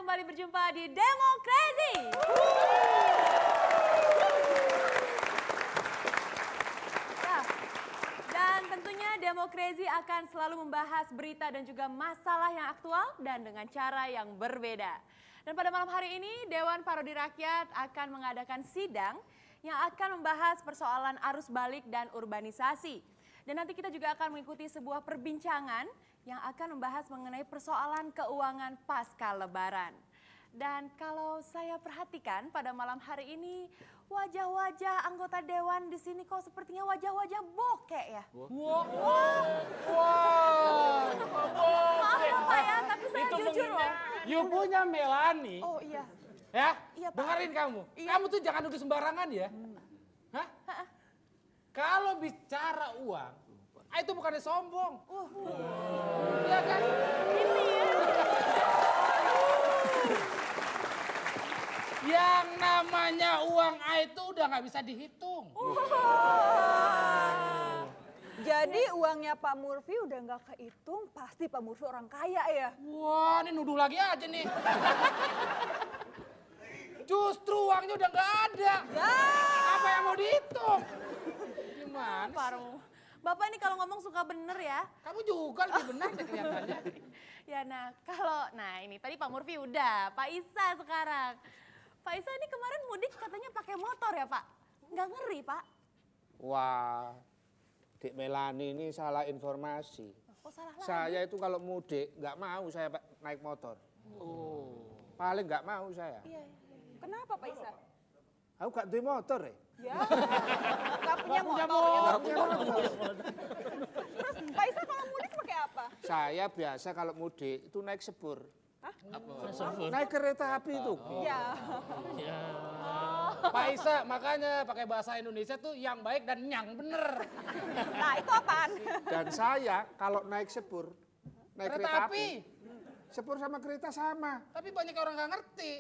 kembali berjumpa di Demo Crazy. Ya, dan tentunya Demo Crazy akan selalu membahas berita dan juga masalah yang aktual dan dengan cara yang berbeda. Dan pada malam hari ini Dewan Parodi Rakyat akan mengadakan sidang yang akan membahas persoalan arus balik dan urbanisasi. Dan nanti kita juga akan mengikuti sebuah perbincangan yang akan membahas mengenai persoalan keuangan pasca Lebaran. Dan kalau saya perhatikan pada malam hari ini wajah-wajah anggota dewan di sini kok sepertinya wajah-wajah bokek ya. Maaf ya Pak ya, tapi saya jujur loh. You punya Melani. Oh iya. Ya, Iya, Pak. dengerin kamu. Iya. Kamu tuh jangan nuduh sembarangan ya. Hah? Kalau bicara uang, itu bukannya sombong. Iya kan? Ini ya. Yang namanya uang itu udah nggak bisa dihitung. Jadi uangnya Pak Murphy udah nggak kehitung, pasti Pak Murphy orang kaya ya? Wah, ini nuduh lagi aja nih. Justru uangnya udah nggak ada. Ya. Apa yang mau dihitung? Gimana sih? Paru. Bapak ini kalau ngomong suka bener ya. Kamu juga lebih benar deh kelihatannya. Ya nah ini tadi Pak Murphy udah, Pak Isa sekarang. Pak Isa ini kemarin mudik katanya pakai motor ya Pak? Nggak ngeri Pak? Wah, Dik Melani ini salah informasi. Oh salah lagi. Saya itu kalau mudik nggak mau saya naik motor. Paling nggak mau saya. Iya. Kenapa Pak Isa? Aku gak duwe motor ya. Ya, nggak punya motor. Terus Pak Isa kalau mudik pakai apa? Saya biasa kalau mudik itu naik sepur. Naik kereta api itu. Ya. Pak Isa, makanya pakai bahasa Indonesia tuh yang baik dan yang bener. Nah itu apaan? Dan saya kalau naik sepur, naik Kereta api. sepur sama kereta sama. Tapi banyak orang nggak ngerti.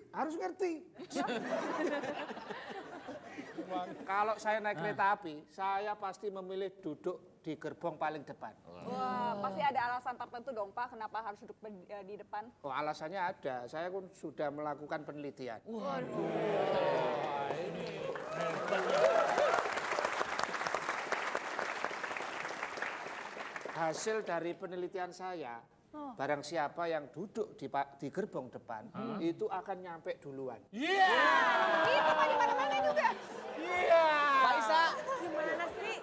Harus ngerti. Kalau saya naik kereta api, saya pasti memilih duduk di gerbong paling depan. Wah, pasti ada alasan tertentu dong Pak, kenapa harus duduk di depan? Oh, alasannya ada. Saya pun sudah melakukan penelitian. Hasil dari penelitian saya, barang siapa yang duduk di gerbong depan, itu akan nyampe duluan. Iya. Itu Pak di mana-mana juga. Iya. Pak Isa. Gimana sih?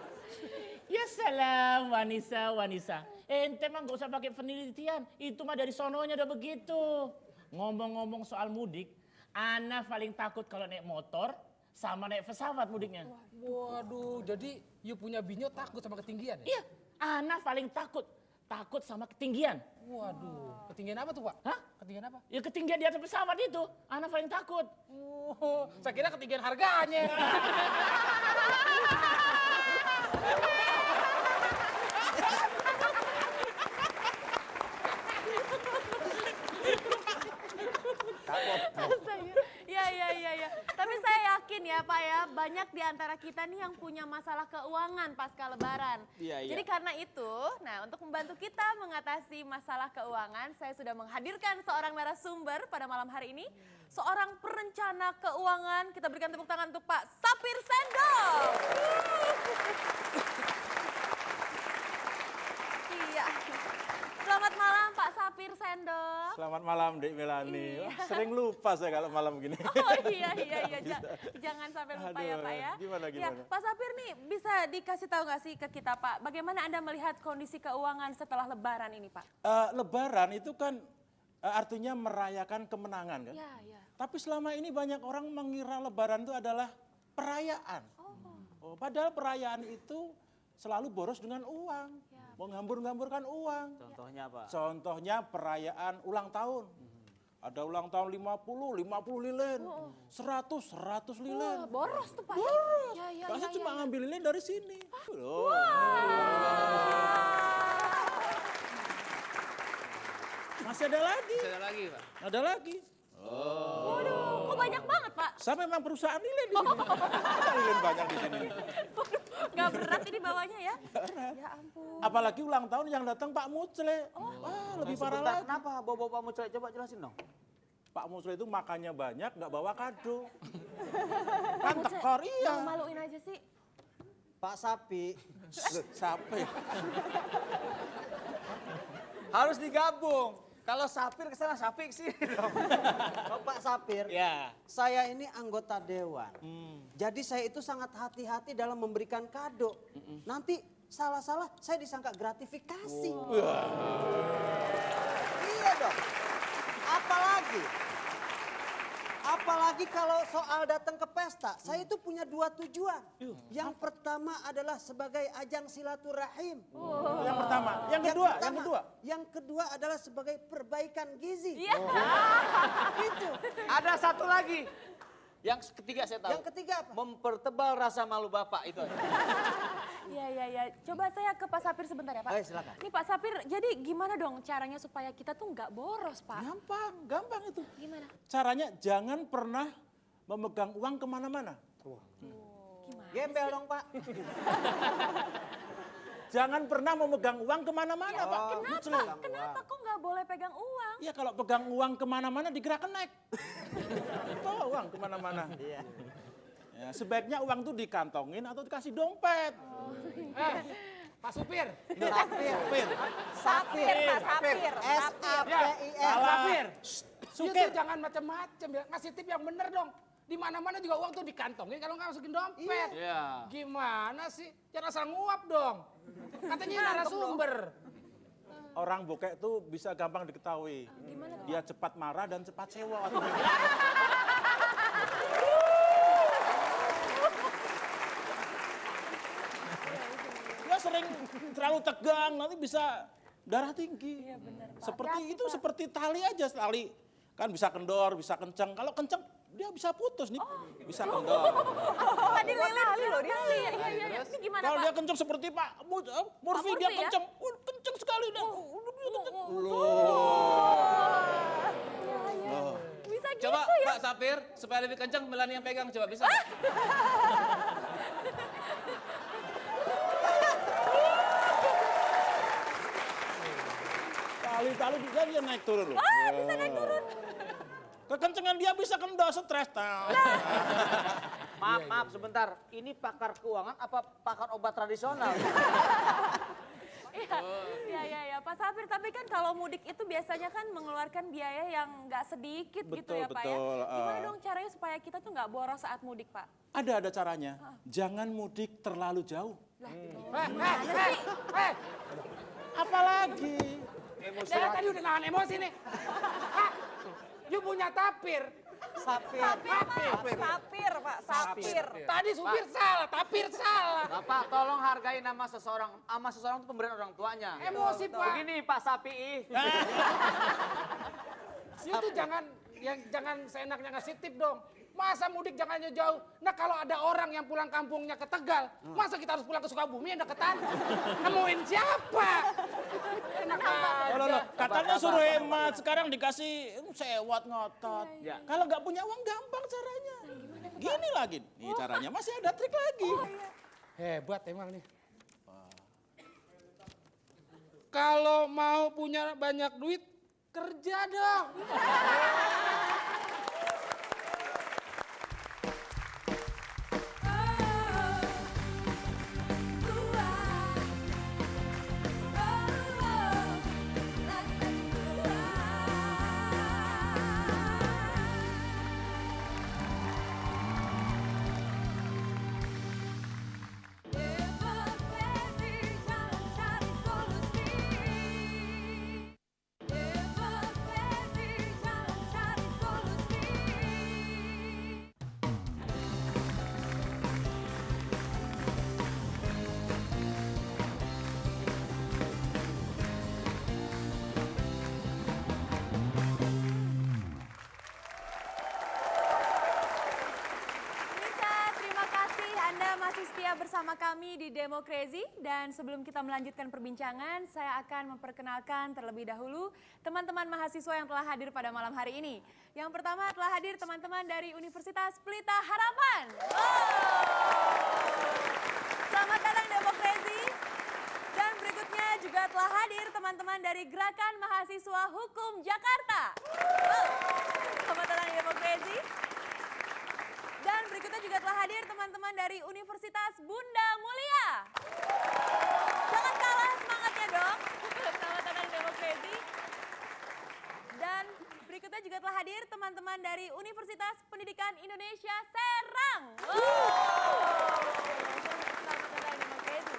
Ya salam Wanisa. Ente mah gak usah pakai penelitian. Itu mah dari sononya udah begitu. Ngomong-ngomong soal mudik, Ana paling takut kalau naik motor sama naik pesawat mudiknya. Waduh, jadi you punya binyo takut sama ketinggian ya? Iya, Ana paling takut sama ketinggian. Waduh, ketinggian apa tuh Pak? Hah? Ketinggian apa? Ya ketinggian di atas pesawat itu, Ana paling takut. Oh, saya kira ketinggian harganya. Ya. Tapi saya yakin ya Pak ya, banyak di antara kita nih yang punya masalah keuangan pasca Lebaran. Iya. Jadi karena itu, nah untuk membantu kita mengatasi masalah keuangan, saya sudah menghadirkan seorang narasumber pada malam hari ini. Seorang perencana keuangan, kita berikan tepuk tangan untuk Pak Sapir Sendok. Iya. Selamat malam Pak Sapir Sendok. Selamat malam Dek Melani. Iya. Wah, sering lupa saya kalau malam gini. Oh iya. Jangan sampai lupa ya Aduh, Pak ya. gimana? Ya, Pak Sapir nih bisa dikasih tahu nggak sih ke kita Pak, bagaimana Anda melihat kondisi keuangan setelah Lebaran ini Pak? Lebaran itu kan artinya merayakan kemenangan kan. Ya. Tapi selama ini banyak orang mengira Lebaran itu adalah perayaan. Oh, padahal perayaan itu selalu boros dengan uang. Menghambur-hamburkan uang. Contohnya Pak? Contohnya perayaan ulang tahun. Ada ulang tahun 50 lilin. 100 lilin. Boros tuh Pak. Boros. Ya. Masa cuma ngambil lilin dari sini. Loh. Masih ada lagi. Ada lagi Pak? Ada lagi. Waduh, kok banyak banget Pak? Saya memang perusahaan lilin di sini. Lilin banyak di sini. Gak berat ini bawahnya ya? Ya ampun. Apalagi ulang tahun yang datang Pak Mucle. Wah, lebih parah lagi. Kenapa bawa Pak Mucle? Coba jelasin dong. Pak Musli itu makannya banyak, nggak bawa kado. Kan tekor, iya. Maluin aja sih. Pak Sapi. Siapa ya? Harus digabung. Kalau Sapir ke sana, Sapi sih. Oh, Pak Sapir, Ya. saya ini anggota dewan. Jadi saya itu sangat hati-hati dalam memberikan kado. Nanti salah-salah saya disangka gratifikasi. Iya dong. Apalagi kalau soal datang ke pesta, saya itu punya 2 tujuan. Yang pertama adalah sebagai ajang silaturahim. Yang pertama. Yang kedua. Yang kedua adalah sebagai perbaikan gizi. Iya. Itu. Ada satu lagi. Yang ketiga saya tahu. Yang ketiga apa? Mempertebal rasa malu Bapak itu. Iya. Coba saya ke Pak Sapir sebentar ya Pak. Ayo, silakan. Nih Pak Sapir, jadi gimana dong caranya supaya kita tuh nggak boros Pak? Gampang itu. Gimana? Caranya jangan pernah memegang uang kemana-mana. Gimana? Gembel dong Pak. Jangan pernah memegang uang kemana-mana, Pak. Kenapa kok nggak boleh pegang uang? Ya kalau pegang uang kemana-mana dikira kenek. Bawa uang kemana-mana. Iya. Ya, sebaiknya uang tuh dikantongin atau dikasih dompet. Pak Supir. Sapir. Sapir, Pak Sapir. S-A-P-I-R. Sapir. Sukir. Itu jangan macam-macam ya. Ngasih tip yang bener dong. Di mana-mana juga uang tuh dikantongin kalau nggak masukin dompet. Iya. Gimana sih? Jangan asal nguap dong. Katanya narasumber. Orang bokek tuh bisa gampang diketahui. Dia cepat marah dan cepat sewa. Dia sering terlalu tegang, nanti bisa darah tinggi. Iya benar Pak. Seperti itu, seperti tali aja. Tali kan bisa kendor, bisa kenceng. Kalau kenceng dia bisa putus nih, bisa kendor. Tadi lilin loh dia. Iya. Ini gimana Kalau Pak? dia kenceng seperti Pak Murphy, dia Murphy ya? kenceng. Kenceng sekali dah. Bisa gitu Coba ya? Pak Sapir, supaya lebih kencang Melani yang pegang. Coba bisa? Tali-tali dia naik turun loh. Bisa naik turun. Kekencengan dia bisa kendor, stres. Maaf sebentar. Ini pakar keuangan apa pakar obat tradisional? Iya. Pak Sapir, tapi kan kalau mudik itu biasanya kan mengeluarkan biaya yang nggak sedikit gitu ya Pak ya. Betul. Gimana dong caranya supaya kita tuh nggak boros saat mudik Pak? Ada caranya. Jangan mudik terlalu jauh. Apalagi? Saya tadi udah nahan emosi nih. Pak, you punya tapir. Sapir. Pak Sapir. Tadi supir salah, tapir salah. Bapak tolong hargai nama seseorang. Nama seseorang itu pemberian orang tuanya. Emosi Pak. Begini Pak Sapi. You tuh jangan seenaknya ngasih tip dong. Masa mudik jangan jauh. Nah kalau ada orang yang pulang kampungnya ke Tegal, masa kita harus pulang ke Sukabumi yang deketan? Nemuin siapa? Enak aja. Loh, katanya suruh hemat, sekarang dikasih sewot ngotot. Ya. Kalau nggak punya uang gampang caranya. Gini lagi, nih caranya masih ada trik lagi. Hebat emang nih. Kalau mau punya banyak duit, kerja dong. Bersama kami di Demokrasi, dan sebelum kita melanjutkan perbincangan, saya akan memperkenalkan terlebih dahulu teman-teman mahasiswa yang telah hadir pada malam hari ini. Yang pertama telah hadir teman-teman dari Universitas Pelita Harapan. Selamat datang Demokrasi. Dan berikutnya juga telah hadir teman-teman dari Gerakan Mahasiswa Hukum Jakarta. Crazy. Dan berikutnya juga telah hadir teman-teman dari Universitas Bunda Mulia. Jangan kalah semangatnya dong. Selamat datang di Demo Crazy. Dan berikutnya juga telah hadir teman-teman dari Universitas Pendidikan Indonesia Serang. Selamat datang di Demo Crazy.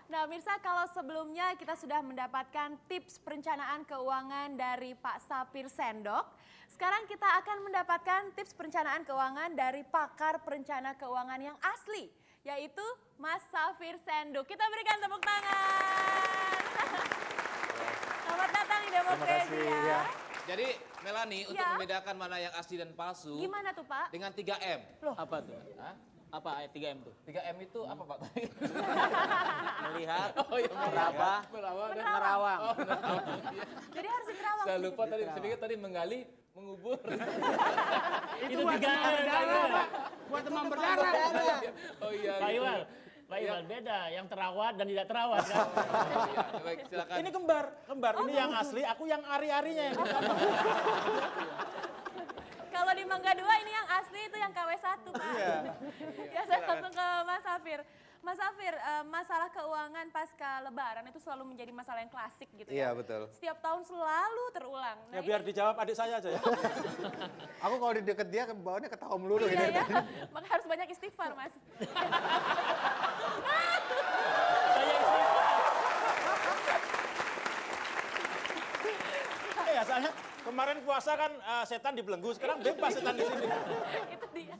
Nah, Mirsa, kalau sebelumnya kita sudah mendapatkan tips perencanaan keuangan dari Pak Sapir Sendok, sekarang kita akan mendapatkan tips perencanaan keuangan dari pakar perencana keuangan yang asli, yaitu Mas Sapir Sendok. Kita berikan tepuk tangan. Selamat datang di Demokrasi ya. Jadi Melanie untuk Ya. membedakan mana yang asli dan palsu Gimana tuh, Pak? dengan 3M. Apa tuh? Apa 3M tuh? 3M itu apa Pak? Melihat, Oh iya, meraba, menerawang. Jadi harus diterawang. Saya lupa tadi, saya pikir tadi menggali, mengubur. Itu buat 3M. berdarah, Pak. Buat demam berdarah. Oh iya. Pak Iwan, Pak Iwan beda, yang terawat dan tidak terawat kan? Iya, baik silakan. Ini kembar. Ini yang asli, aku yang ari-arinya yang ditambah. Kalau di Mangga 2 ini yang asli, itu yang KW1, Pak. Ya, saya langsung ke Mas Safir. Mas Safir, masalah keuangan pasca Lebaran itu selalu menjadi masalah yang klasik gitu ya. Iya, betul. Setiap tahun selalu terulang. Ya biar dijawab adik saya aja ya. Aku kalau di deket dia bawaannya ketawa melulu Iya ini. ya, maka harus banyak istighfar, Mas. Ya soalnya kemarin puasa kan setan dibelenggu, sekarang bebas setan di sini. Itu dia.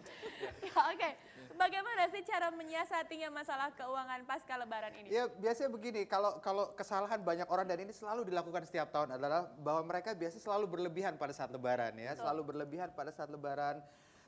Ya, oke. Bagaimana sih cara menyiasatinya masalah keuangan pasca Lebaran ini? Ya biasanya begini, kalau kesalahan banyak orang dan ini selalu dilakukan setiap tahun adalah bahwa mereka biasanya selalu berlebihan pada saat Lebaran ya, selalu berlebihan pada saat Lebaran.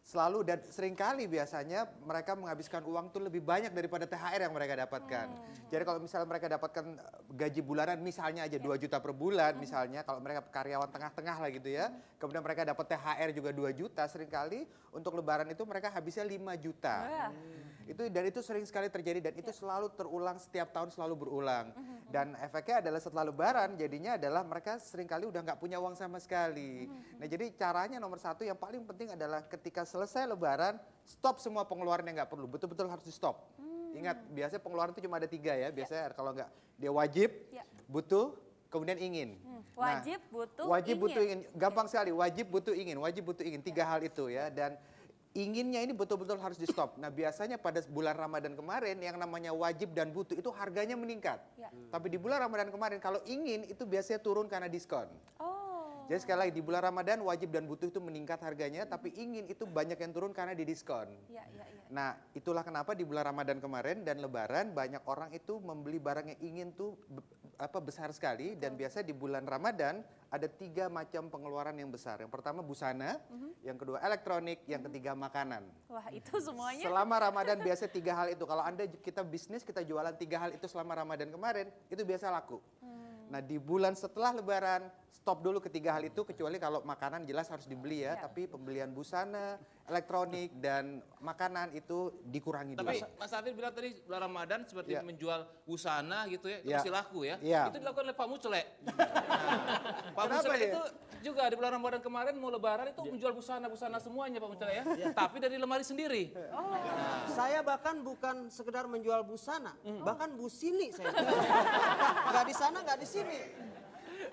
Selalu dan seringkali biasanya mereka menghabiskan uang tuh lebih banyak daripada THR yang mereka dapatkan. Jadi kalau misalnya mereka dapatkan gaji bulanan misalnya aja 2 juta per bulan misalnya, kalau mereka karyawan tengah-tengah lah gitu ya, kemudian mereka dapat THR juga 2 juta, seringkali untuk Lebaran itu mereka habisnya 5 juta. Itu sering sekali terjadi dan itu selalu terulang setiap tahun, selalu berulang. Dan efeknya adalah setelah Lebaran jadinya adalah mereka seringkali udah nggak punya uang sama sekali. Nah jadi caranya nomor satu yang paling penting adalah ketika selesai Lebaran, stop semua pengeluaran yang nggak perlu, betul-betul harus di stop. Ingat, biasanya pengeluaran itu cuma ada 3 ya, biasanya kalau nggak dia wajib, butuh, kemudian ingin. Wajib, butuh, wajib, ingin. butuh, ingin. Gampang sekali, wajib, butuh, ingin. Wajib, butuh, ingin. 3 hal itu ya. Dan inginnya ini betul-betul harus di stop. Nah biasanya pada bulan Ramadan kemarin yang namanya wajib dan butuh itu harganya meningkat. Tapi di bulan Ramadan kemarin kalau ingin itu biasanya turun karena diskon. Jadi sekali lagi di bulan Ramadan wajib dan butuh itu meningkat harganya, tapi ingin itu banyak yang turun karena didiskon. Nah itulah kenapa di bulan Ramadan kemarin dan Lebaran banyak orang itu membeli barang yang ingin tuh besar sekali. Dan biasa di bulan Ramadan ada 3 macam pengeluaran yang besar. Yang pertama busana, yang kedua elektronik, yang ketiga makanan. Wah itu semuanya. Selama Ramadan biasa 3 hal itu. Kalau kita bisnis, kita jualan 3 hal itu selama Ramadan kemarin, itu biasa laku. Nah di bulan setelah Lebaran, stop dulu ke 3 hal itu, kecuali kalau makanan jelas harus dibeli ya. Tapi pembelian busana, elektronik, dan makanan itu dikurangi dulu. Tapi Mas Safir bilang tadi bulan Ramadan seperti menjual busana gitu ya, itu Ya. masih laku ya. Ya. Itu dilakukan oleh Pak Mucele. Pak Kenapa Mucele dia? itu juga di bulan Ramadan kemarin mau Lebaran itu menjual busana-busana semuanya Pak Mucele ya. Tapi dari lemari sendiri. Saya bahkan bukan sekedar menjual busana, bahkan busini saya. Nggak di sana, nggak di sini.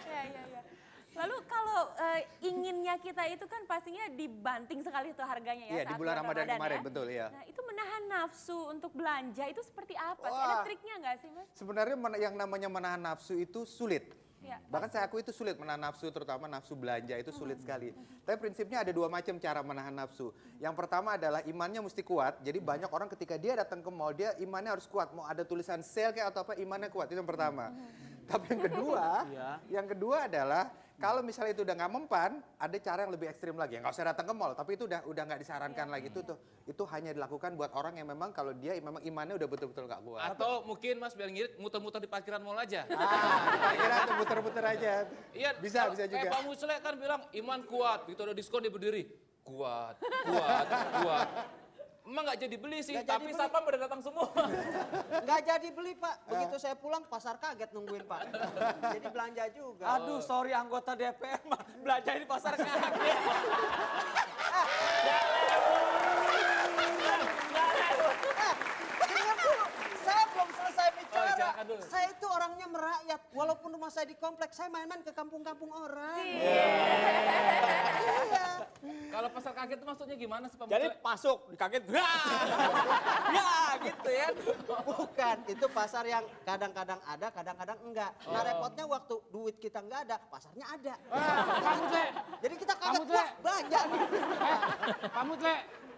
Ya. Lalu kalau inginnya kita itu kan pastinya dibanting sekali itu harganya ya. Iya, saat di bulan Ramadan kemarin, ya. betul ya. Nah itu menahan nafsu untuk belanja itu seperti apa sih? Wah. Ada triknya nggak sih Mas? Sebenarnya yang namanya menahan nafsu itu sulit. Ya, Bahkan saya akui itu sulit menahan nafsu, terutama nafsu belanja itu sulit sekali. Tapi prinsipnya ada 2 macam cara menahan nafsu. Yang pertama adalah imannya mesti kuat. Jadi banyak orang ketika dia datang ke mall, dia imannya harus kuat. Mau ada tulisan sale kayak atau apa, imannya kuat. Itu yang pertama. Tapi yang kedua adalah kalau misalnya itu udah nggak mempan, ada cara yang lebih ekstrim lagi. Nggak usah datang ke mall, tapi itu udah nggak disarankan lagi. Itu hanya dilakukan buat orang yang memang kalau dia memang imannya udah betul-betul nggak kuat. Atau mungkin Mas biar ngirit muter-muter di parkiran mall aja. Kira-kira tuh muter-muter aja. Iya, bisa juga. Kayak Pak Mucele kan bilang iman kuat, gitu ada diskon dia berdiri. Kuat. Emang nggak jadi beli sih, Nggak jadi tapi beli. satpam pada datang semua. Nggak jadi beli Pak. Begitu saya pulang pasar kaget nungguin Pak. Jadi belanja juga. Aduh, sorry anggota DPR mah belanja di pasar kaget. Dengar dulu, saya belum selesai bicara. silakan dulu. Saya itu orangnya merakyat. Walaupun rumah saya di kompleks, saya main-main ke kampung-kampung orang. Iya. Iya. Kalau pasar kaget itu maksudnya gimana sih Pak Jadi Mucale? masuk, dikaget, ya gitu ya. Bukan, itu pasar yang kadang-kadang ada, kadang-kadang enggak. Nah repotnya waktu duit kita enggak ada, pasarnya ada. Pak Mutle, Jadi kita kaget, Kamu tuh, wah belanja nih. Pak Mutle,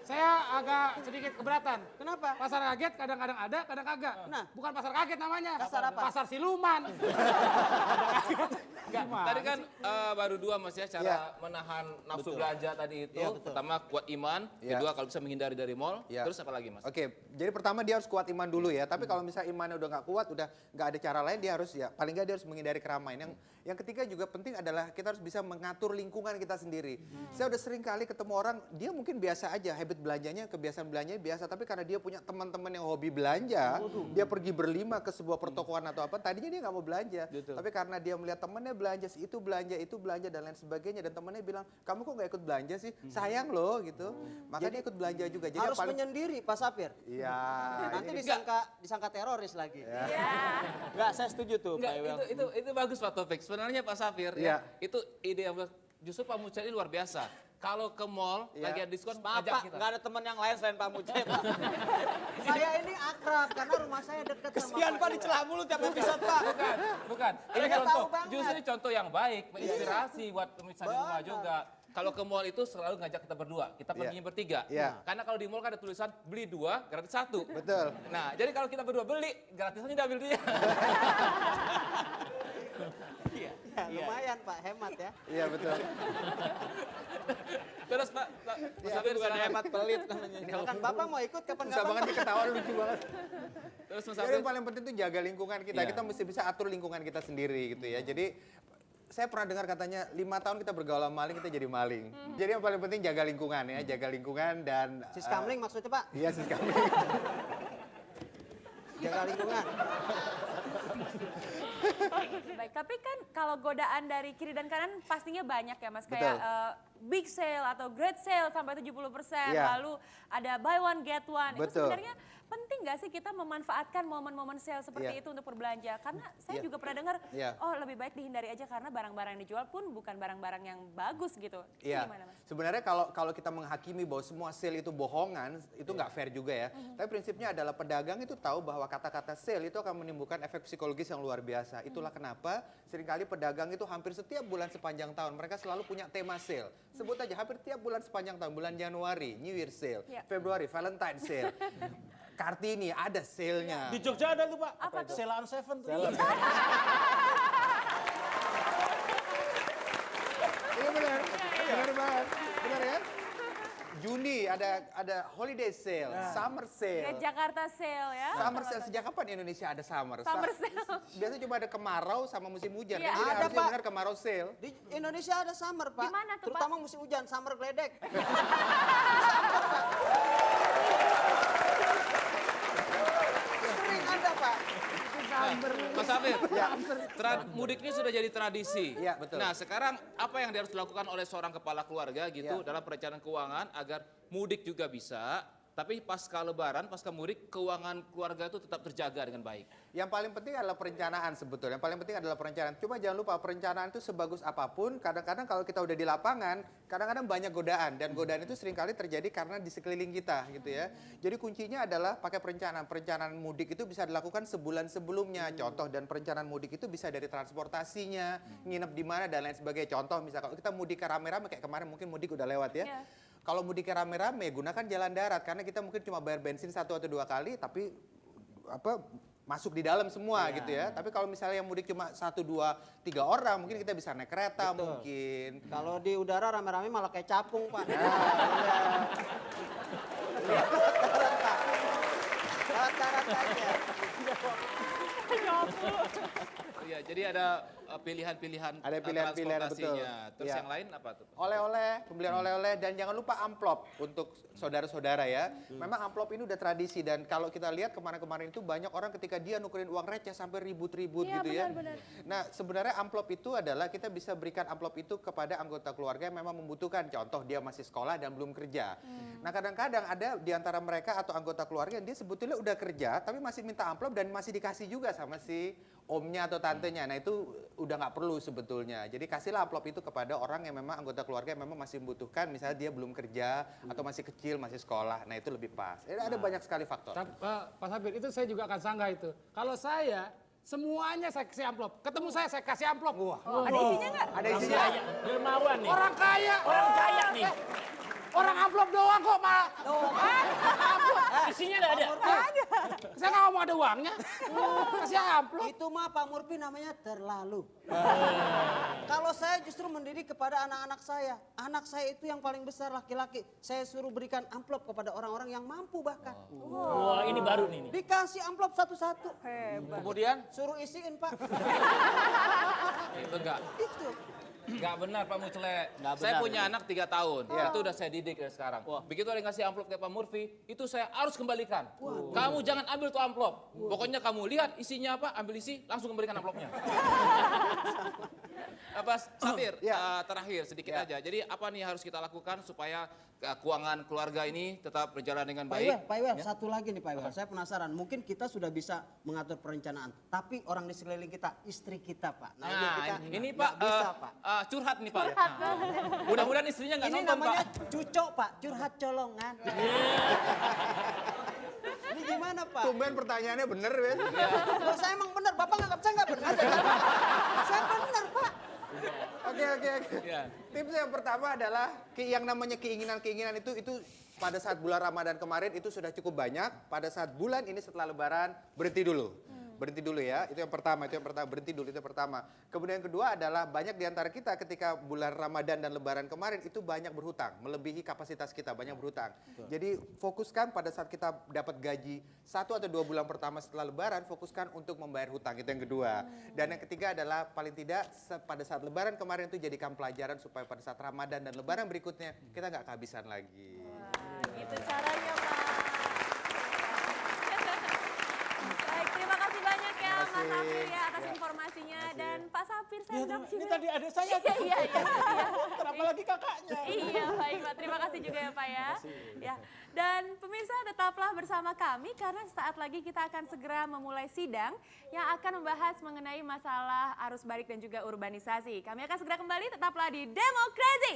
saya agak sedikit keberatan. Kenapa? Pasar kaget kadang-kadang ada, kadang kagak. Nah. Bukan pasar kaget namanya. Pasar apa? Pasar siluman. Enggak, tadi kan baru dua Mas ya cara Iya. menahan nafsu belanja tadi itu. Iya, betul. Pertama kuat iman, Iya. kedua kalau bisa menghindari dari mall, Iya. terus apa lagi Mas? Oke, jadi pertama dia harus kuat iman dulu ya. Tapi kalau misalnya imannya udah nggak kuat, udah nggak ada cara lain, dia harus ya paling nggak dia harus menghindari keramaian. Yang ketiga juga penting adalah kita harus bisa mengatur lingkungan kita sendiri. Saya udah sering kali ketemu orang, dia mungkin biasa aja, habit belanjanya, kebiasaan belanjanya biasa, tapi karena dia punya teman-teman yang hobi belanja, dia pergi berlima ke sebuah pertokoan atau apa, tadinya dia nggak mau belanja, tapi karena dia melihat temannya belanja, itu belanja dan lain sebagainya, dan temannya bilang, kamu kok nggak ikut belanja sih? Sayang loh gitu. Maka dia ikut belanja juga. Jadi yang Harus menyendiri Pak Sapir. Iya. Nanti ini- disangka teroris lagi. Enggak, saya setuju tuh Pak Enggak, Ewel. itu bagus Pak Taufik. Sebenarnya Pak Safir Iya. ya, itu ide yang justru Pak Mucale ini luar biasa. Kalau ke mall Iya. lagi ada diskon, Maaf ajak Pak, kita. nggak ada teman yang lain selain Pak Mucale Pak. Saya ini akrab karena rumah saya dekat sama Kesian Pak dicela mulu tiap episode Pak. Bukan. Ini Saya contoh. tahu banget. Justru ini contoh yang baik, menginspirasi buat pemirsa di rumah Benar. juga. Kalau ke mall itu selalu ngajak kita berdua, kita perginya bertiga. Iya. Karena kalau di mall kan ada tulisan beli 2 gratis 1. Betul. Nah, jadi kalau kita berdua beli, gratisannya diambil dia. Ya, lumayan Pak, hemat ya. Iya betul. Terus Pak, Mas Tapi Safir bukan silakan. hemat pelit namanya. Silakan Bapak mau ikut Susah kapan-kapan banget Pak? nih ketawa lucu banget. Terus Mas Jadi Safir. yang paling penting itu jaga lingkungan kita. Iya. Kita mesti bisa atur lingkungan kita sendiri gitu ya. Jadi saya pernah dengar katanya 5 tahun kita bergaul sama maling, kita jadi maling. Jadi yang paling penting jaga lingkungan ya, jaga lingkungan dan Siskamling maksudnya Pak? Iya siskamling. Jaga lingkungan. Baik, tapi kan kalau godaan dari kiri dan kanan pastinya banyak ya Mas. Kayak Betul. big sale atau great sale sampai 70%, Iya. lalu ada buy one get one. Itu Betul. sebenarnya penting nggak sih kita memanfaatkan momen-momen sale seperti Iya. itu untuk berbelanja? Karena saya Iya. juga pernah dengar, Iya. oh lebih baik dihindari aja karena barang-barang yang dijual pun bukan barang-barang yang bagus gitu. Itu Iya. gimana Mas? Sebenarnya kalau kita menghakimi bahwa semua sale itu bohongan, itu nggak fair juga ya. Tapi prinsipnya adalah pedagang itu tahu bahwa kata-kata sale itu akan menimbulkan efek psikologis yang luar biasa. Itulah kenapa seringkali pedagang itu hampir setiap bulan sepanjang tahun mereka selalu punya tema sale. Sebut aja hampir tiap bulan sepanjang tahun, bulan Januari New Year sale, Iya. Februari Valentine sale. Kartini ada sale-nya. Di Jogja ada tuh Pak. Apa tuh? Selaan Seven tuh. Iya benar, benar banget, benar ya. Juni ada holiday sale, summer sale. Great Jakarta sale ya. Summer sale sejak kapan di Indonesia ada summer? Summer sale. Biasanya cuma ada kemarau sama musim hujan. Iya. Kan? Jadi Ada, harusnya Pak. benar kemarau sale. Di Indonesia ada summer Pak. Di mana tuh, Pak? Terutama musim hujan, summer geledek. Sering ada Pak. Mas Safir, mudik ini sudah jadi tradisi. Iya, betul. Nah, sekarang apa yang harus dilakukan oleh seorang kepala keluarga gitu Iya. dalam perencanaan keuangan agar mudik juga bisa, tapi pasca lebaran, pasca mudik, keuangan keluarga itu tetap terjaga dengan baik. Yang paling penting adalah perencanaan sebetulnya. Yang paling penting adalah perencanaan. Cuma jangan lupa perencanaan itu sebagus apapun, kadang-kadang kalau kita udah di lapangan, kadang-kadang banyak godaan. Dan godaan itu seringkali terjadi karena di sekeliling kita gitu ya. Jadi kuncinya adalah pakai perencanaan. Perencanaan mudik itu bisa dilakukan sebulan sebelumnya. Contoh dan perencanaan mudik itu bisa dari transportasinya, nginep di mana dan lain sebagainya. Contoh misalnya kalau kita mudik rame-rame kayak kemarin mungkin mudik udah lewat ya. Iya. Kalau mudiknya rame-rame gunakan jalan darat karena kita mungkin cuma bayar bensin 1 atau 2 kali tapi masuk di dalam semua gitu ya. Tapi kalau misalnya yang mudik cuma 1, 2, 3 orang mungkin kita bisa naik kereta mungkin. Kalau di udara rame-rame malah kayak capung Pak. Darat aja. Iya, jadi ada pilihan-pilihan Ada pilihan-pilihan, transportasinya. betul. Terus Iya. yang lain apa tuh? Oleh-oleh, pembelian oleh-oleh, dan jangan lupa amplop untuk saudara-saudara ya. Memang amplop ini udah tradisi, dan kalau kita lihat kemarin-kemarin itu banyak orang ketika dia nukerin uang receh sampai ribut-ribut Iya, gitu ya. benar-benar. Nah sebenarnya amplop itu adalah kita bisa berikan amplop itu kepada anggota keluarga yang memang membutuhkan. Contoh dia masih sekolah dan belum kerja. Nah kadang-kadang ada di antara mereka atau anggota keluarga yang dia sebetulnya udah kerja tapi masih minta amplop dan masih dikasih juga sama si omnya atau tantenya. Nah itu udah nggak perlu sebetulnya. Jadi kasihlah amplop itu kepada orang yang memang anggota keluarga yang memang masih membutuhkan. Misalnya dia belum kerja atau masih kecil, masih sekolah. Nah itu lebih pas. Ada banyak sekali faktor. Pak Sabir, itu saya juga akan sanggah itu. Kalau saya, semuanya saya kasih amplop. Ketemu saya kasih amplop. Wah. Ada isinya nggak? Ada isinya. Kaya, dermawan nih. Orang kaya. Orang kaya nih. Orang amplop doang kok, Mak. Isinya nggak ada. Saya nggak mau ada uangnya. Kasih amplop. Itu mah Pak Murfi namanya terlalu. Kalau saya justru mendidik kepada anak-anak saya. Anak saya itu yang paling besar laki-laki. Saya suruh berikan amplop kepada orang-orang yang mampu bahkan. Wah, ini baru nih. Dikasih amplop satu-satu. Hebat. Kemudian Suruh isiin Pak. Itu enggak. Itu. Enggak benar Pak Mucle. Nggak Saya benar, punya ini. anak 3 tahun. Itu udah saya didik dari sekarang. Begitu ada yang ngasih amplop kayak Pak Murfi, itu saya harus kembalikan. Kamu jangan ambil tuh amplop. Pokoknya kamu lihat isinya apa, ambil isi, langsung kembalikan amplopnya. Pak Sabir, terakhir sedikit aja. Jadi apa nih harus kita lakukan supaya keuangan keluarga ini tetap berjalan dengan baik? Pak Iwer, satu lagi nih Pak Iwer. Saya penasaran, mungkin kita sudah bisa mengatur perencanaan. Tapi orang di sekeliling kita, istri kita Pak. Nah, kita ini nggak Pak, bisa Pak. curhat nih Pak. Mudah-mudahan istrinya nggak Ini nonton namanya Pak. cucok Pak, curhat colongan. Ini gimana Pak? Tumben pertanyaannya bener ya. Loh, saya emang benar, Bapak nggak saya nggak benar. Saya benar Pak. Oke. Iya. Tips yang pertama adalah yang namanya keinginan-keinginan itu pada saat bulan Ramadan kemarin itu sudah cukup banyak. Pada saat bulan ini setelah Lebaran berhenti dulu. Berhenti dulu ya. Itu yang pertama, berhenti dulu itu yang pertama. Kemudian yang kedua adalah banyak di antara kita ketika bulan Ramadan dan Lebaran kemarin itu banyak berhutang, melebihi kapasitas kita, banyak berhutang. Jadi fokuskan pada saat kita dapat gaji 1 atau 2 bulan pertama setelah Lebaran, fokuskan untuk membayar hutang, itu yang kedua. Dan yang ketiga adalah paling tidak pada saat Lebaran kemarin itu jadikan pelajaran supaya pada saat Ramadan dan Lebaran berikutnya kita nggak kehabisan lagi. Wah, gitu caranya, Pak. Baik, terima kasih banyak ya Mas Safir ya atas informasinya. Dan Pak Safir, saya undang Ini juga. tadi ada saya. Iya. Kenapa lagi kakaknya? Iya, baik Pak. Terima kasih juga ya Pak ya. Ya. Dan pemirsa tetaplah bersama kami karena saat lagi kita akan segera memulai sidang yang akan membahas mengenai masalah arus balik dan juga urbanisasi. Kami akan segera kembali, tetaplah di Demokrasi.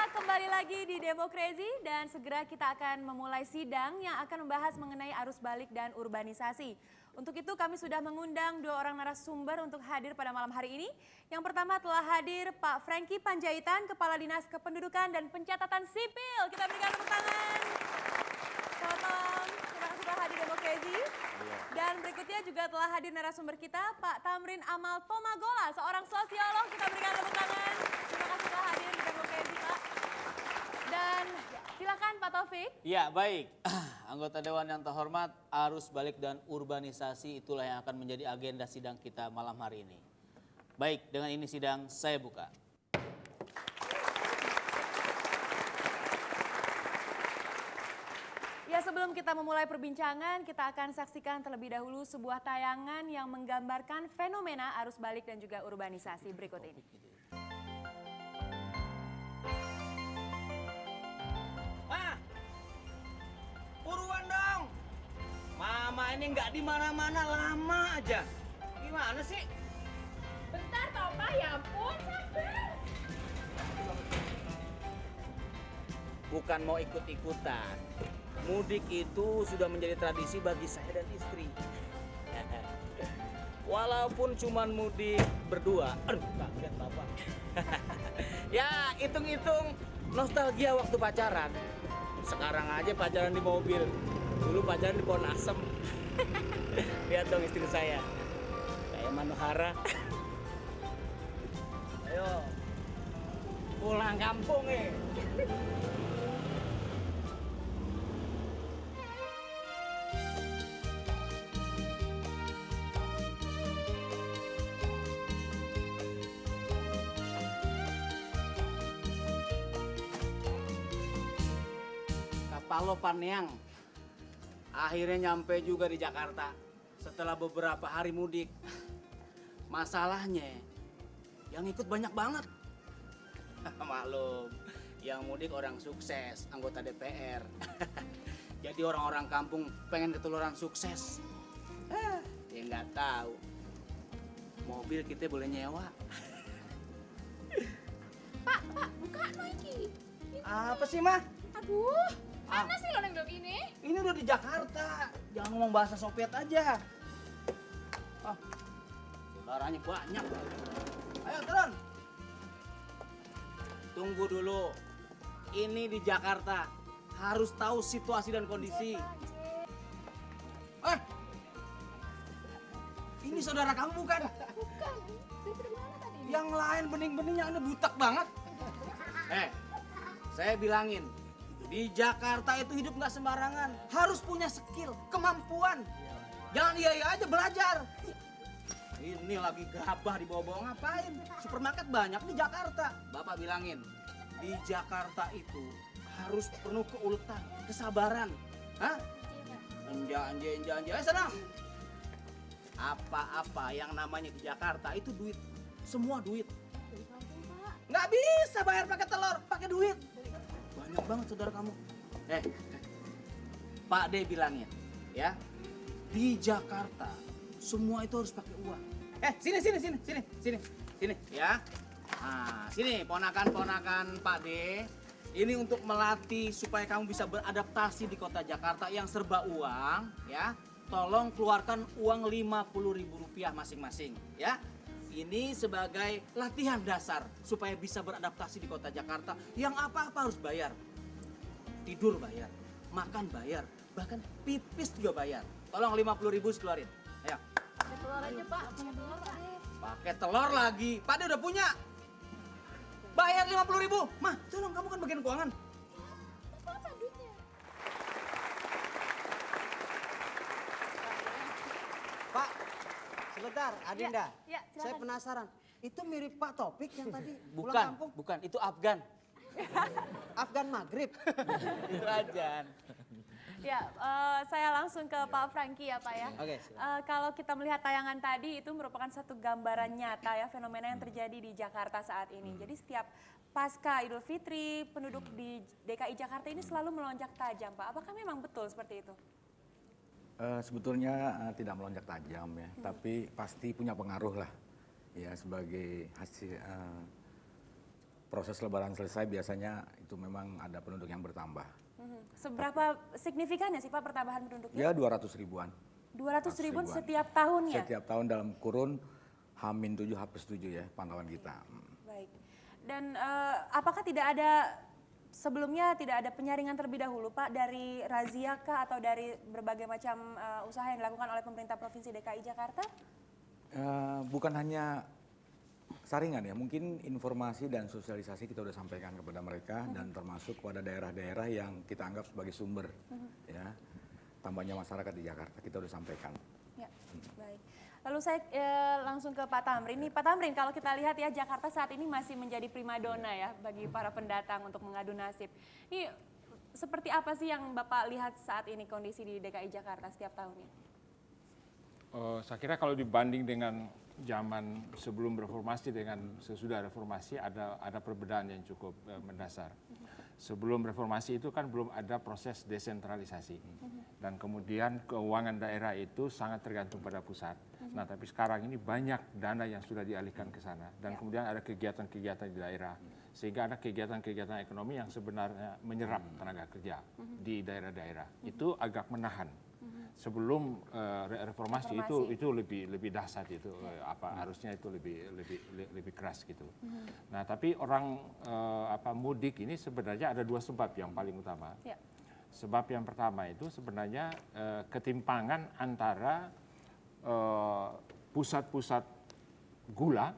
Kembali lagi di Demokrasi dan segera kita akan memulai sidang yang akan membahas mengenai arus balik dan urbanisasi. Untuk itu kami sudah mengundang 2 orang narasumber untuk hadir pada malam hari ini. Yang pertama telah hadir Pak Franky Panjaitan, Kepala Dinas Kependudukan dan Pencatatan Sipil. Kita berikan tepuk tangan. Selamat malam, terima kasih telah hadir Demokrasi. Dan berikutnya juga telah hadir narasumber kita Pak Tamrin Amal Tomagola, seorang sosiolog. Kita berikan tepuk tangan. Terima kasih telah hadir di Demokrasi Pak. Dan silakan Pak Taufik. Ya baik, anggota Dewan yang terhormat, arus balik dan urbanisasi itulah yang akan menjadi agenda sidang kita malam hari ini. Baik, dengan ini sidang saya buka. Ya, sebelum kita memulai perbincangan, kita akan saksikan terlebih dahulu sebuah tayangan yang menggambarkan fenomena arus balik dan juga urbanisasi berikut ini. Ah, buruan dong. Mama ini nggak di mana-mana lama aja. Gimana sih? Bentar toh Pak, ya ampun, sabar. Bukan mau ikut-ikutan. Mudik itu sudah menjadi tradisi bagi saya dan istri. Walaupun cuman mudik berdua. Aduh, kaget Bapak. Ya, hitung-hitung nostalgia waktu pacaran. Sekarang aja pacaran di mobil. Dulu pacaran di pohon asem. Lihat dong istri saya. Kayak Manohara. Ayo. Pulang kampung nih. Kapal Paneang akhirnya nyampe juga di Jakarta setelah beberapa hari mudik. Masalahnya yang ikut banyak banget. Maklum, yang mudik orang sukses, anggota DPR. Jadi orang-orang kampung pengen ketularan sukses. Ya nggak tahu. Mobil kita boleh nyewa. Pak, buka no iki. Apa sih, Mah? Aduh, mana sih lo nengok ini? Ini udah di Jakarta. Jangan ngomong bahasa Soviet aja. Ah, saudaranya banyak. Ayo turun. Tunggu dulu. Ini di Jakarta. Harus tahu situasi dan kondisi. Ini saudara kamu bukan? Bukan, dari mana tadi? Yang lain bening-beningnya ini butak banget. Saya bilangin, di Jakarta itu hidup nggak sembarangan. Harus punya skill, kemampuan. Jangan iya aja belajar. Ini lagi gabah di bawah-bawah ngapain? Supermarket banyak di Jakarta. Bapak bilangin, di Jakarta itu harus penuh keuletan, kesabaran. Hah? Enja. Sana. Apa-apa yang namanya di Jakarta itu duit. Semua duit. Nggak bisa bayar pakai telur, pakai duit. Banyak banget saudara kamu. Pak D bilangin, ya. Di Jakarta semua itu harus pakai uang. Sini, ya. Nah, sini ponakan-ponakan Pak D. Ini untuk melatih supaya kamu bisa beradaptasi di kota Jakarta yang serba uang, ya. Tolong keluarkan uang Rp50.000 masing-masing, ya. Ini sebagai latihan dasar supaya bisa beradaptasi di kota Jakarta yang apa-apa harus bayar. Tidur bayar, makan bayar, bahkan pipis juga bayar. Tolong 50.000 keluarin. Ayo. Pakai telur aja Pak, pakai telur Pak. Pakai telur lagi. Pak D udah punya. Bayar 50.000. Mah, tolong kamu kan bagian keuangan. Apa duitnya? Pak, sebentar, Adinda. Ya, silakan. Saya penasaran. Itu mirip Pak Topik yang tadi pulang Bukan, kampung? bukan. Itu Afgan. Afgan Maghrib. Itu Ajan. Ya, saya langsung ke Pak Franky ya Pak ya. Oke, Kalau kita melihat tayangan tadi itu merupakan satu gambaran nyata ya fenomena yang terjadi di Jakarta saat ini. Jadi setiap pasca Idul Fitri penduduk di DKI Jakarta ini selalu melonjak tajam Pak. Apakah memang betul seperti itu? Sebetulnya tidak melonjak tajam ya, tapi pasti punya pengaruh lah. Ya sebagai hasil proses Lebaran selesai biasanya itu memang ada penduduk yang bertambah. Seberapa signifikannya sih Pak pertambahan penduduknya? Ya 200 ribuan. 200 ribuan setiap tahunnya? Setiap tahun dalam kurun H-7, H+7 ya pantauan kita. Baik. Dan apakah tidak ada sebelumnya tidak ada penyaringan terlebih dahulu Pak dari razia kah atau dari berbagai macam usaha yang dilakukan oleh pemerintah Provinsi DKI Jakarta? Bukan hanya saringan ya, mungkin informasi dan sosialisasi kita sudah sampaikan kepada mereka dan termasuk kepada daerah-daerah yang kita anggap sebagai sumber ya tambahnya masyarakat di Jakarta kita sudah sampaikan. Ya, baik. Lalu saya langsung ke Pak Tamrin. Nih Pak Tamrin, kalau kita lihat ya Jakarta saat ini masih menjadi primadona ya bagi para pendatang untuk mengadu nasib. Ini seperti apa sih yang Bapak lihat saat ini kondisi di DKI Jakarta setiap tahunnya? Saya kira kalau dibanding dengan zaman sebelum reformasi dengan sesudah reformasi ada perbedaan yang cukup mendasar. Sebelum reformasi itu kan belum ada proses desentralisasi. Dan kemudian keuangan daerah itu sangat tergantung pada pusat. Nah, tapi sekarang ini banyak dana yang sudah dialihkan ke sana. Dan kemudian ada kegiatan-kegiatan di daerah. Sehingga ada kegiatan-kegiatan ekonomi yang sebenarnya menyerap tenaga kerja di daerah-daerah. Itu agak menahan. Sebelum reformasi itu lebih dahsyat itu harusnya itu lebih keras gitu. Nah, tapi orang mudik ini sebenarnya ada dua sebab yang paling utama. Sebab yang pertama itu sebenarnya ketimpangan antara pusat-pusat gula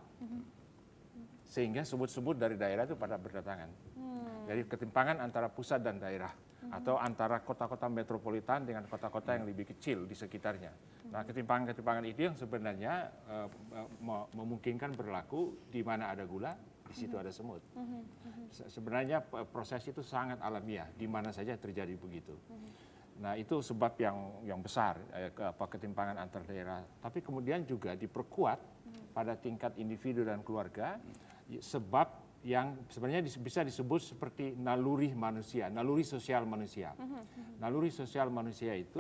sehingga sebut-sebut dari daerah itu pada berdatangan. Jadi ketimpangan antara pusat dan daerah. Atau antara kota-kota metropolitan dengan kota-kota yang lebih kecil di sekitarnya. Nah, ketimpangan-ketimpangan itu yang sebenarnya memungkinkan berlaku di mana ada gula, di situ ada semut. Sebenarnya proses itu sangat alamiah, di mana saja terjadi begitu. Nah, itu sebab yang besar, ketimpangan antar daerah. Tapi kemudian juga diperkuat pada tingkat individu dan keluarga, sebab yang sebenarnya bisa disebut seperti naluri manusia, naluri sosial manusia. Naluri sosial manusia itu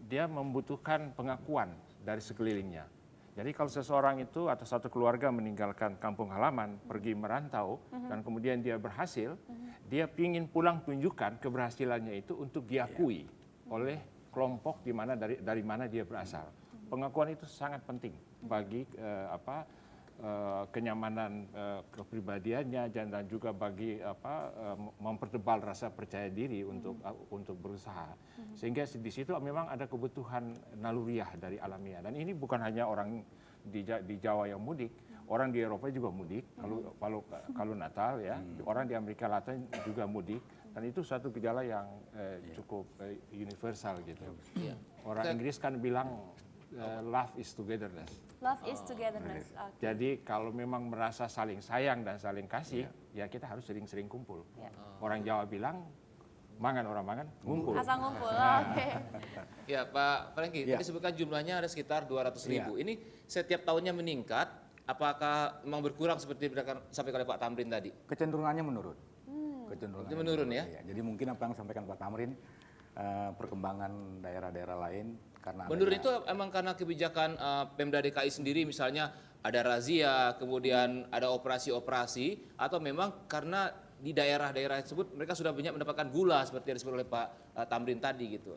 dia membutuhkan pengakuan dari sekelilingnya. Jadi kalau seseorang itu atau satu keluarga meninggalkan kampung halaman, pergi merantau, dan kemudian dia berhasil, dia ingin pulang tunjukkan keberhasilannya itu untuk diakui oleh kelompok dari mana dia berasal. Pengakuan itu sangat penting bagi kenyamanan kepribadiannya dan juga bagi mempertebal rasa percaya diri untuk berusaha. Sehingga di situ memang ada kebutuhan naluriah dari alamiah. Dan ini bukan hanya orang di Jawa yang mudik, orang di Eropa juga mudik. Kalau Natal ya, orang di Amerika Latin juga mudik. Dan itu suatu gejala yang cukup universal gitu. Orang Inggris kan bilang love is togetherness. Love is togetherness. Jadi kalau memang merasa saling sayang dan saling kasih, ya kita harus sering-sering kumpul. Orang Jawa bilang, mangan orang mangan, ngumpul. Asal ngumpul, oke. Ya Pak Franky, tadi sebutkan jumlahnya ada sekitar 200.000. Ini setiap tahunnya meningkat, apakah memang berkurang seperti disampaikan oleh Pak Tamrin tadi? Kecenderungannya menurun. Itu menurun ya? Jadi mungkin apa yang disampaikan Pak Tamrin, perkembangan daerah-daerah lain karena menurun itu emang karena kebijakan Pemda DKI sendiri, misalnya ada razia, kemudian ada operasi-operasi, atau memang karena di daerah-daerah tersebut mereka sudah banyak mendapatkan gula seperti yang disebut oleh Pak Tamrin tadi gitu.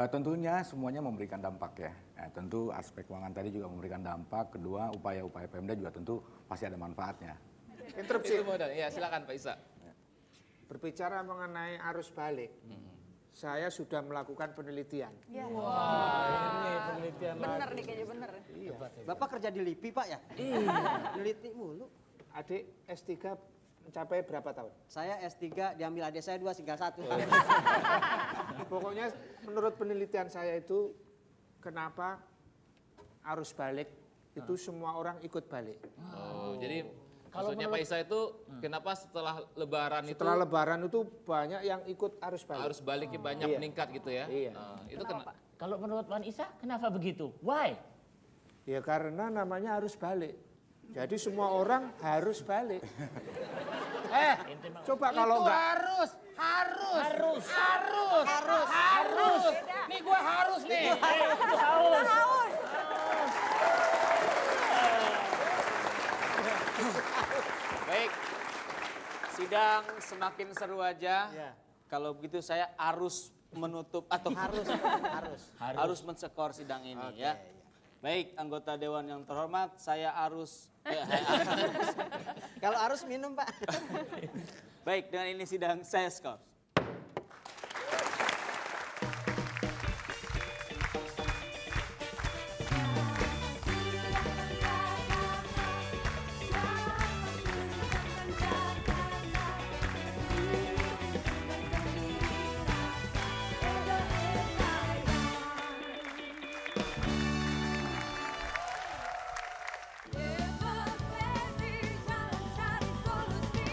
Tentunya semuanya memberikan dampak ya. Tentu aspek keuangan tadi juga memberikan dampak. Kedua, upaya-upaya Pemda juga tentu pasti ada manfaatnya. Interupsi. Ya, silakan Pak Isa. Berbicara mengenai arus balik. Saya sudah melakukan penelitian. Ini penelitian bener nih, kayaknya bener. Iya. Bapak kerja di LIPI Pak ya? Neliti mulu. Adik S3 mencapai berapa tahun? Saya S3 diambil adik saya 2 tinggal 1. Pokoknya menurut penelitian saya itu kenapa arus balik itu semua orang ikut balik. Jadi maksudnya Pak Isa itu kenapa setelah Lebaran itu banyak yang ikut arus balik. Arus baliknya banyak meningkat gitu ya? Iya. Itu Kalau menurut Wan Isa, kenapa begitu? Why? Ya karena namanya arus balik. Jadi semua orang harus balik. Coba kalau enggak Harus. Nih gue harus nih. Baik, sidang semakin seru aja. Kalau begitu saya harus menutup atau harus menskor sidang ini ya. Baik, anggota Dewan yang terhormat, saya harus kalau harus minum Pak. Baik, dengan ini sidang saya skor. Demokrasi jalan cari solusi.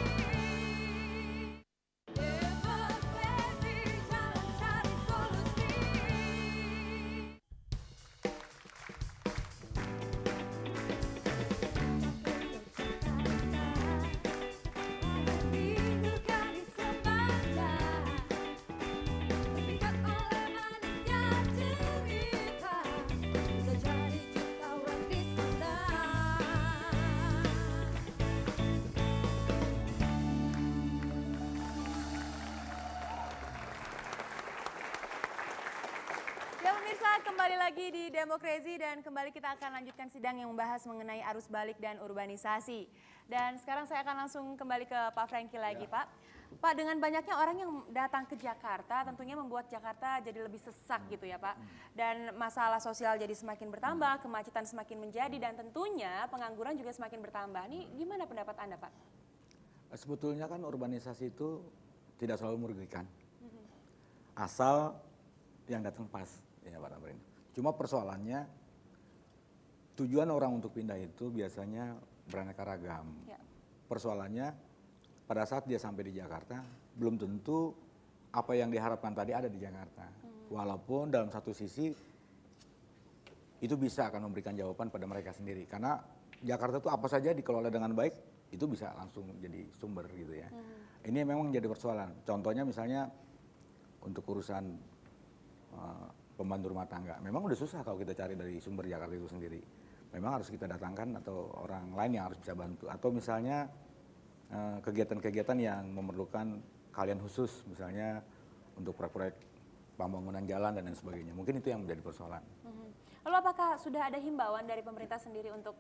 Pemirsa, kembali lagi di Demokrasi dan kembali kita akan lanjutkan sidang yang membahas mengenai arus balik dan urbanisasi. Dan sekarang saya akan langsung kembali ke Pak Franky lagi, Pak. Pak, dengan banyaknya orang yang datang ke Jakarta, tentunya membuat Jakarta jadi lebih sesak gitu ya, Pak. Dan masalah sosial jadi semakin bertambah, kemacetan semakin menjadi, dan tentunya pengangguran juga semakin bertambah. Ini gimana pendapat Anda, Pak? Sebetulnya kan urbanisasi itu tidak selalu merugikan. Asal yang datang pas, ya Pak Tamrin. Cuma persoalannya tujuan orang untuk pindah itu biasanya beraneka ragam. Ya. Persoalannya pada saat dia sampai di Jakarta belum tentu apa yang diharapkan tadi ada di Jakarta. Walaupun dalam satu sisi itu bisa akan memberikan jawaban pada mereka sendiri. Karena Jakarta itu apa saja dikelola dengan baik itu bisa langsung jadi sumber gitu ya. Ini memang jadi persoalan. Contohnya misalnya untuk urusan pembantu rumah tangga. Memang udah susah kalau kita cari dari sumber Jakarta itu sendiri. Memang harus kita datangkan atau orang lain yang harus bisa bantu. Atau misalnya kegiatan-kegiatan yang memerlukan kalian khusus, misalnya untuk proyek-proyek pembangunan jalan dan lain sebagainya. Mungkin itu yang menjadi persoalan. Lalu apakah sudah ada himbauan dari pemerintah sendiri untuk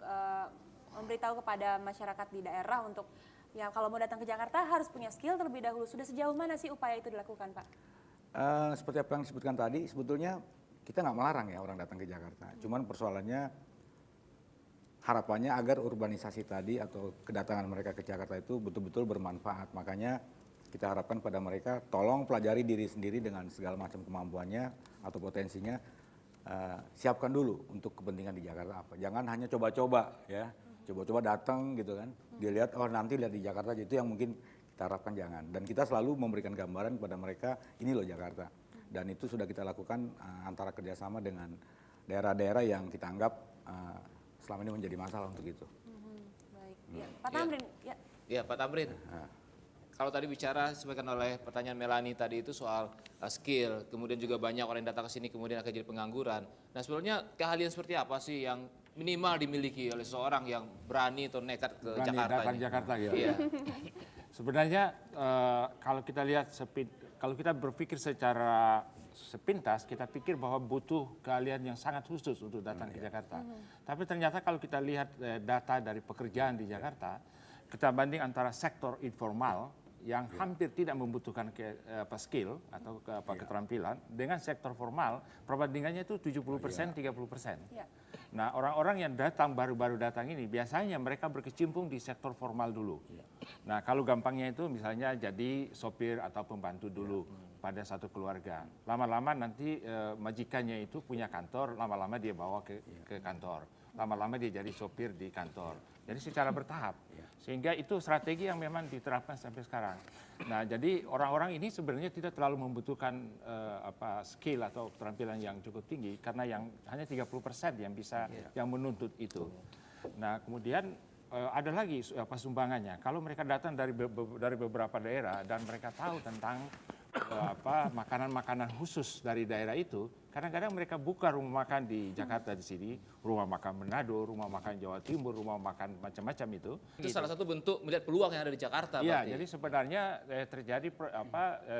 memberitahu kepada masyarakat di daerah untuk ya kalau mau datang ke Jakarta harus punya skill terlebih dahulu. Sudah sejauh mana sih upaya itu dilakukan, Pak? Seperti apa yang disebutkan tadi, sebetulnya kita nggak melarang ya orang datang ke Jakarta. Cuman persoalannya harapannya agar urbanisasi tadi atau kedatangan mereka ke Jakarta itu betul-betul bermanfaat. Makanya kita harapkan pada mereka tolong pelajari diri sendiri dengan segala macam kemampuannya atau potensinya. Siapkan dulu untuk kepentingan di Jakarta apa. Jangan hanya coba-coba ya. Coba-coba datang gitu kan. Dia lihat, oh nanti lihat di Jakarta aja. Itu yang mungkin kita harapkan jangan. Dan kita selalu memberikan gambaran kepada mereka, ini loh Jakarta. Dan itu sudah kita lakukan antara kerjasama dengan daerah-daerah yang kita anggap selama ini menjadi masalah untuk itu. Baik. Ya. Pak Tamrin. Ya, Pak Tamrin. Kalau tadi bicara sebutkan oleh pertanyaan Melani tadi itu soal skill, kemudian juga banyak orang yang datang ke sini kemudian akan jadi pengangguran. Nah, sebenarnya keahlian seperti apa sih yang minimal dimiliki oleh seorang yang berani atau nekat ke Jakarta? Datang ini? Jakarta gitu. Iya. Sebenarnya kalau kita lihat kalau kita berpikir secara sepintas, kita pikir bahwa butuh keahlian yang sangat khusus untuk datang ke Jakarta. Tapi ternyata kalau kita lihat data dari pekerjaan di Jakarta, kita banding antara sektor informal yang hampir tidak membutuhkan skill atau keterampilan dengan sektor formal, perbandingannya itu 70%, 30%. Nah, orang-orang yang baru-baru datang ini biasanya mereka berkecimpung di sektor formal dulu. Nah, kalau gampangnya itu misalnya jadi sopir atau pembantu dulu pada satu keluarga. Lama-lama nanti majikannya itu punya kantor, lama-lama dia bawa ke kantor. Lama-lama dia jadi sopir di kantor. Jadi secara bertahap. Sehingga itu strategi yang memang diterapkan sampai sekarang. Nah, jadi orang-orang ini sebenarnya tidak terlalu membutuhkan skill atau keterampilan yang cukup tinggi karena yang hanya 30% yang bisa yang menuntut itu. Nah, kemudian ada lagi sumbangannya. Kalau mereka datang dari beberapa daerah dan mereka tahu tentang makanan-makanan khusus dari daerah itu, kadang-kadang mereka buka rumah makan di Jakarta di sini, rumah makan Manado, rumah makan Jawa Timur, rumah makan macam-macam itu. Itu salah satu bentuk melihat peluang yang ada di Jakarta. Iya, jadi sebenarnya terjadi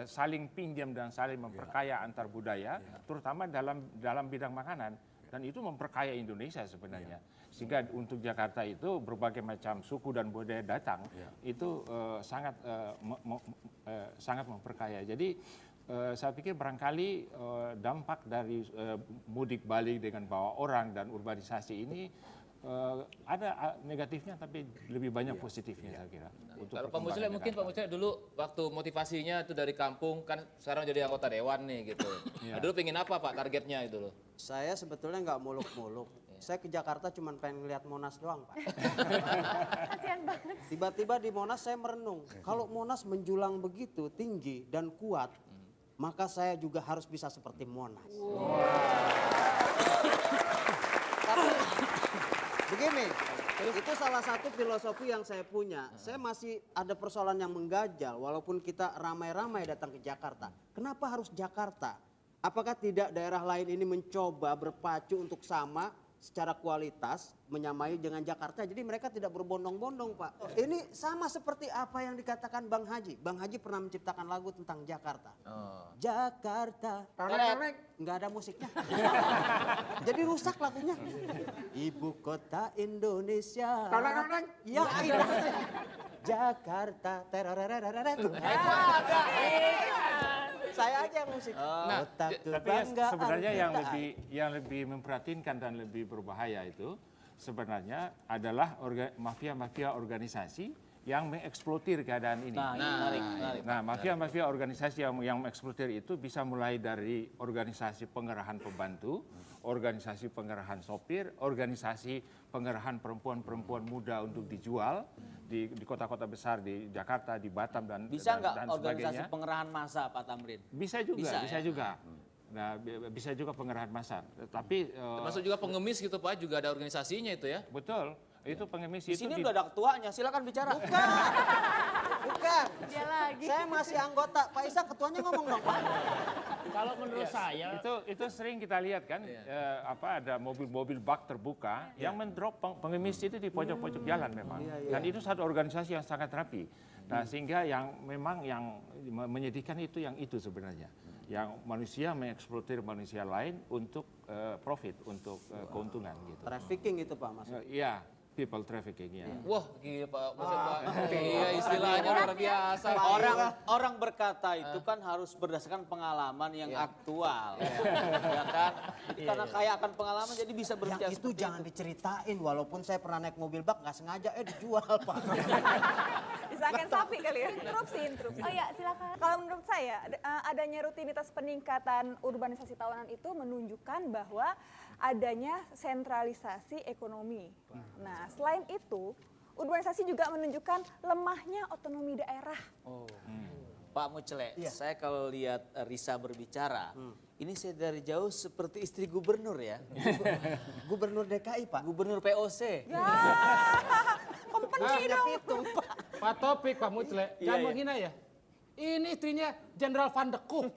saling pinjam dan saling memperkaya antar budaya, terutama dalam bidang makanan. Dan itu memperkaya Indonesia sebenarnya. Sehingga untuk Jakarta itu berbagai macam suku dan budaya datang, itu sangat memperkaya. Jadi saya pikir barangkali dampak dari mudik balik dengan bawa orang dan urbanisasi ini ada negatifnya tapi lebih banyak positifnya saya kira. Kalau Pak Muslim mungkin Pak Muslim dulu waktu motivasinya itu dari kampung kan sekarang jadi anggota dewan nih gitu. Nah, dulu pengen apa Pak targetnya itu loh? Saya sebetulnya nggak muluk-muluk. Saya ke Jakarta cuma pengen lihat Monas doang, Pak. Kasihan banget. Tiba-tiba di Monas saya merenung. Kalau Monas menjulang begitu tinggi dan kuat, maka saya juga harus bisa seperti Monas. Tapi begini, itu salah satu filosofi yang saya punya. Saya masih ada persoalan yang mengganjal walaupun kita ramai-ramai datang ke Jakarta. Kenapa harus Jakarta? Apakah tidak daerah lain ini mencoba berpacu untuk sama secara kualitas menyamai dengan Jakarta. Jadi mereka tidak berbondong-bondong, Pak. Ini sama seperti apa yang dikatakan Bang Haji. Bang Haji pernah menciptakan lagu tentang Jakarta. Jakarta. Nggak ada musiknya. Jadi rusak lagunya. Ibu kota Indonesia. Ya, Jakarta. Saya aja yang musik. Tapi sebenarnya yang lebih memprihatinkan dan lebih berbahaya itu sebenarnya adalah mafia-mafia organisasi yang mengeksploitir keadaan ini. Nah, mafia-mafia organisasi yang mengeksploitir itu bisa mulai dari organisasi pengerahan pembantu, organisasi pengerahan sopir, organisasi pengerahan perempuan-perempuan muda untuk dijual di kota-kota besar di Jakarta, di Batam dan Bisa dan nggak sebagainya. organisasi pengerahan massa, Pak Tamrin? Bisa juga, bisa ya? juga. Nah, bisa juga pengerahan massa. Tapi Termasuk juga pengemis gitu Pak, juga ada organisasinya itu ya. betul, itu pengemis Di itu sini udah ada ketuanya, silakan bicara. Bukan. Dia lagi. Saya masih anggota. Pak Isa ketuanya ngomong dong, Pak. Kalau menurut saya itu sering kita lihat kan ada mobil-mobil bak terbuka yang mendrop pengemis itu di pojok-pojok jalan memang. Dan itu satu organisasi yang sangat rapi. Nah, sehingga yang memang yang menyedihkan itu yang itu sebenarnya. Yang manusia mengeksploitir manusia lain untuk profit, untuk keuntungan gitu. Trafficking itu, Pak, maksudnya. Iya, people trafficking ya. Wah, gila Pak. Iya, istilahnya luar biasa. Orang berkata itu kan harus berdasarkan pengalaman yang aktual. Ya kan? Jadi karena kaya akan pengalaman jadi bisa berbicara Yang itu seperti jangan diceritain, walaupun saya pernah naik mobil bak nggak sengaja dijual, Pak. Disangkain sapi kali ya. Interupsi. Oh ya, silakan. Kalau menurut saya, adanya rutinitas peningkatan urbanisasi tahunan itu menunjukkan bahwa adanya sentralisasi ekonomi. Nah, selain itu, urbanisasi juga menunjukkan lemahnya otonomi daerah. Pak Mucele, saya kalau lihat Risa berbicara, ini saya dari jauh seperti istri gubernur ya. Gubernur DKI, Pak. Gubernur POC. Ya, kompeni dong. Pak Topik, Pak Mucle, jangan menghina ya. Ini istrinya Jenderal Van de Koek.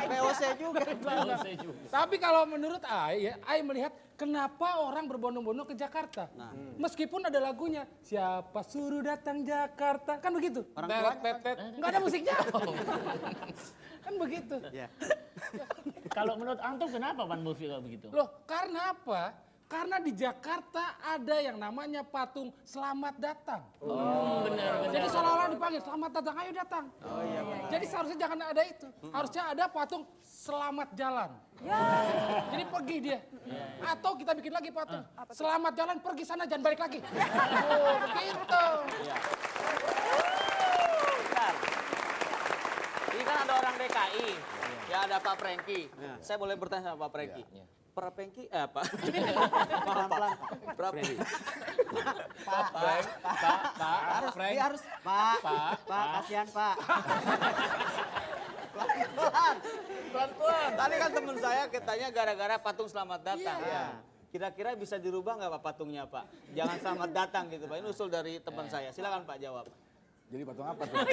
POC juga. Tapi kalau menurut Ai melihat kenapa orang berbondong-bondong ke Jakarta. Meskipun ada lagunya, siapa suruh datang Jakarta, kan begitu. Orang tuanya. Nggak ada musiknya. Kan begitu. kalau menurut antum kenapa Pan Murphy kalau begitu? Loh, karena apa? Karena di Jakarta ada yang namanya patung selamat datang. Benar. Jadi seolah-olah dipanggil selamat datang, ayo datang. Jadi seharusnya jangan ada itu. Harusnya ada patung selamat jalan. Jadi pergi dia. Atau kita bikin lagi patung selamat jalan, pergi sana jangan balik lagi. Begitu. Bentar. Ini kan ada orang DKI, ya ada Pak Prengki. Saya boleh bertanya sama Pak Prengki. Pak Prengki, Pak. Pelan-pelan. Dia harus, Pak, kasihan, Pak. Pelan-pelan. Tadi kan teman saya katanya gara-gara patung selamat datang. Kira-kira bisa dirubah nggak Pak patungnya Pak? Jangan selamat datang gitu Pak. Ini usul dari teman saya. Silakan Pak jawab. Jadi patung apa tuh?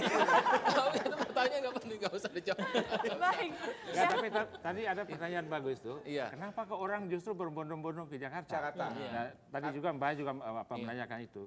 Itu pertanyaan nggak penting, nggak usah dijawab. Baik. Ya, tapi tadi ada pertanyaan bagus tuh. Iya. Kenapa kok orang justru berbondong-bondong ke Jakarta? Nah, tadi juga Mbak juga menanyakan itu.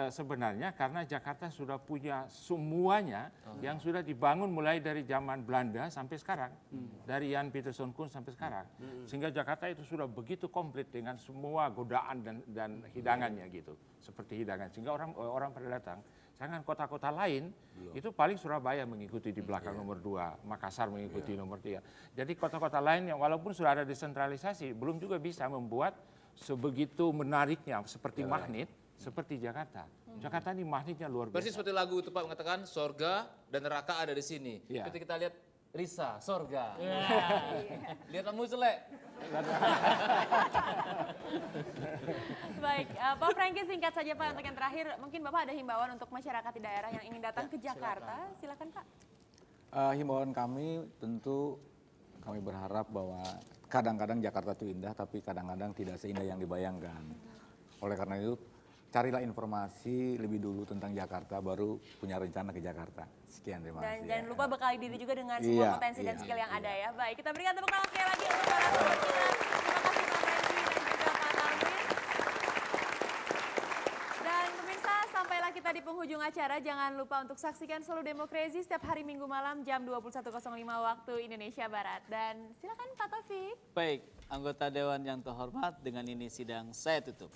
Sebenarnya karena Jakarta sudah punya semuanya yang sudah dibangun mulai dari zaman Belanda sampai sekarang. Dari Jan Pieterszoon Koen sampai sekarang. Sehingga Jakarta itu sudah begitu komplit dengan semua godaan dan hidangannya gitu. Seperti hidangan. Sehingga orang pada datang. Sedangkan kota-kota lain itu paling Surabaya mengikuti di belakang nomor 2, Makassar mengikuti nomor 3. Jadi kota-kota lain yang walaupun sudah ada desentralisasi belum juga bisa membuat sebegitu menariknya seperti magnet seperti Jakarta. Jakarta ini magnetnya luar biasa. Persis seperti lagu itu Pak mengatakan sorga dan neraka ada di sini. Iya. Ketika kita lihat Risa, sorga. Lihat kamu Mucele. Baik, Pak Franky singkat saja Pak untuk yang terakhir. Mungkin Bapak ada himbauan untuk masyarakat di daerah yang ingin datang ke Jakarta. Silakan Pak. Himbauan kami tentu kami berharap bahwa kadang-kadang Jakarta itu indah, tapi kadang-kadang tidak seindah yang dibayangkan. Oleh karena itu, carilah informasi lebih dulu tentang Jakarta, baru punya rencana ke Jakarta. Sekian, terima Dan kasih. jangan lupa bekali diri juga dengan semua potensi dan skill yang ada ya. Baik, kita berikan tepuk tangan sekali lagi untuk para tamu kita. Terima kasih Pak Franky dan juga acara, jangan lupa untuk saksikan Solo Demo Crazy setiap hari Minggu malam jam 21.05 waktu Indonesia Barat. Dan silakan Pak Taufik. Baik, anggota Dewan yang terhormat, dengan ini sidang saya tutup.